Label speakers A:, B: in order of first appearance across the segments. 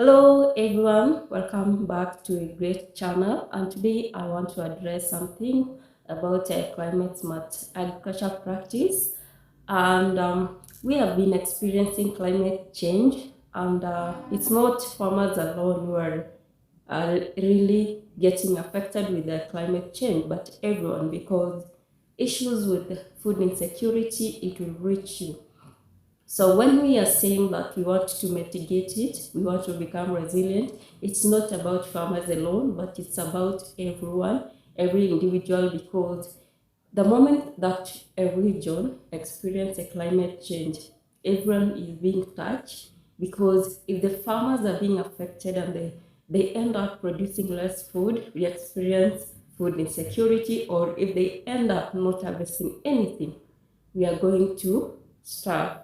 A: Hello everyone, welcome back to a great channel, and today I want to address something about climate smart agriculture practice. And we have been experiencing climate change, and it's not farmers alone who are really getting affected with the climate change, but everyone, because issues with food insecurity, it will reach you. So when we are saying that we want to mitigate it, we want to become resilient, it's not about farmers alone, but it's about everyone, every individual, because the moment that a region experiences a climate change, everyone is being touched, because if the farmers are being affected and they end up producing less food, we experience food insecurity, or if they end up not harvesting anything, we are going to starve.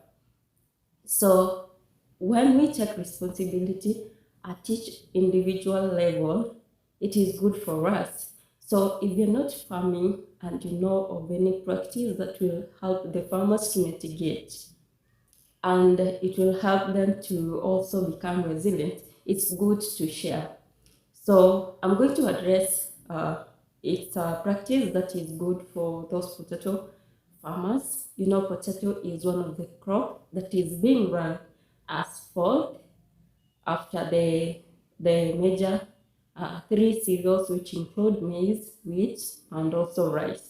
A: So when we take responsibility at each individual level, it is good for us. So if you're not farming and you know of any practice that will help the farmers to mitigate, and it will help them to also become resilient, it's good to share. So I'm going to address it's a practice that is good for those potato farmers. You know, potato is one of the crop that is being run as fourth after the major three cereals, which include maize, wheat, and also rice.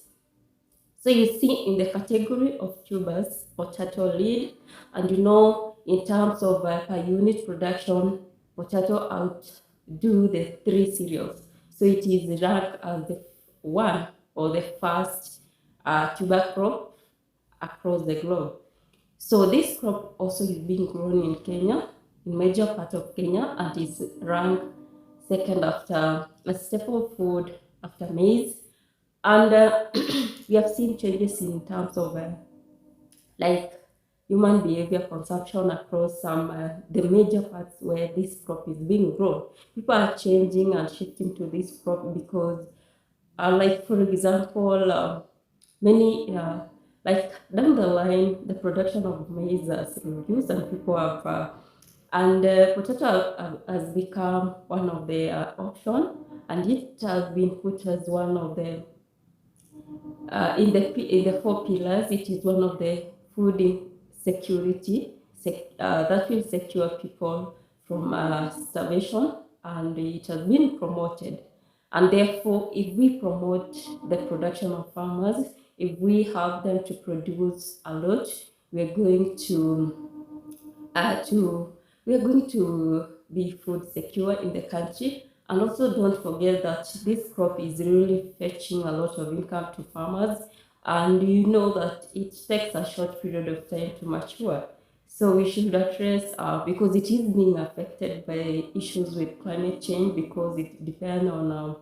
A: So you see in the category of tubers, potato lead, and you know in terms of per unit production, potato outdo the three cereals. So it is ranked as the one or the first tuber crop across the globe. So this crop also is being grown in Kenya, in major part of Kenya, and is ranked second after a staple food after maize. And we have seen changes in terms of like human behavior consumption across some the major parts where this crop is being grown. People are changing and shifting to this crop because like for example many like down the line the production of maize has reduced and people have and potato has become one of the option, and it has been put as one of the in the four pillars. It is one of the food security that will secure people from starvation, and it has been promoted. And therefore, if we promote the production of farmers, if we have them to produce a lot, we're going to we're going to be food secure in the country. And also don't forget that this crop is really fetching a lot of income to farmers, and you know that it takes a short period of time to mature. So we should address because it is being affected by issues with climate change, because it depends on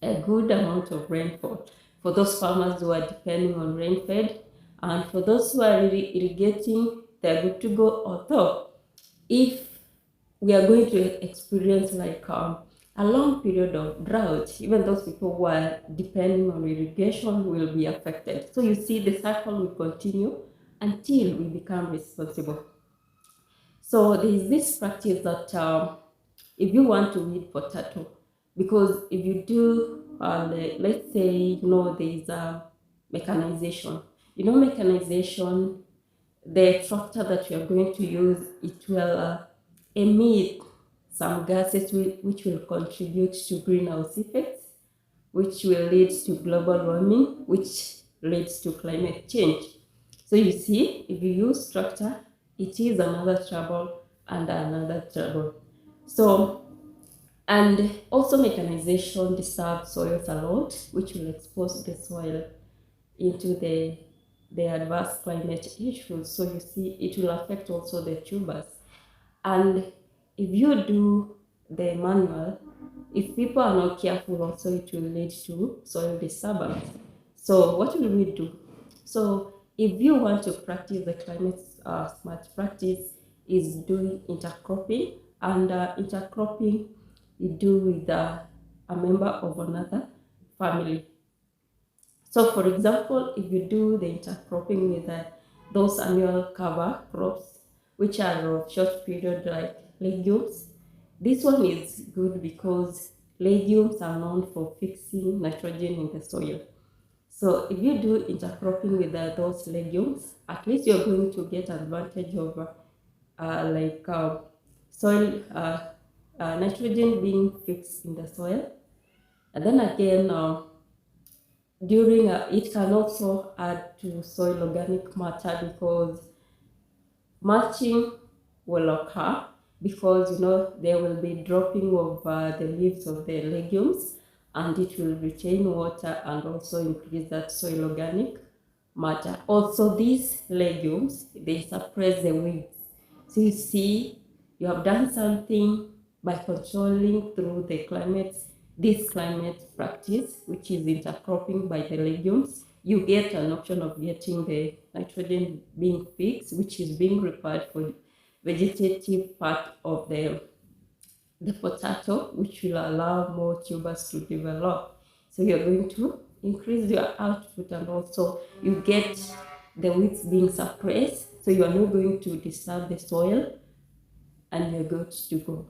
A: a good amount of rainfall for those farmers who are depending on rainfed, and for those who are really irrigating, they're good to go. Although if we are going to experience like a long period of drought, even those people who are depending on irrigation will be affected. So you see the cycle will continue until we become responsible. So there is this practice that if you want to weed potato, because if you do, let's say, you know, there is a mechanization. You know, mechanization, the tractor that you are going to use, it will emit some gases which will contribute to greenhouse effects, which will lead to global warming, which leads to climate change. So you see, if you use tractor, it is another trouble and another trouble. So, and also mechanization disturbs soils a lot, which will expose the soil into the adverse climate issues. So you see, it will affect also the tubers. And if you do the manual, if people are not careful, also it will lead to soil disturbance. So what will we do? So if you want to practice the climate smart practice, is doing intercropping, and intercropping you do with a member of another family. So for example, if you do the intercropping with those annual cover crops, which are of short period like legumes, This one is good because legumes are known for fixing nitrogen in the soil. So if you do intercropping with those legumes, at least you're going to get advantage of like soil nitrogen being fixed in the soil. And then again, during it can also add to soil organic matter because mulching will occur because there will be dropping of the leaves of the legumes, and it will retain water and also increase that soil organic matter. Also, these legumes, they suppress the weeds. So you see, you have done something by controlling through the climate, this climate practice, which is intercropping by the legumes. You get an option of getting the nitrogen being fixed, which is being required for vegetative part of the potato, which will allow more tubers to develop. So you're going to increase your output, and also you get the weeds being suppressed. So you are not going to disturb the soil, and you're good to go.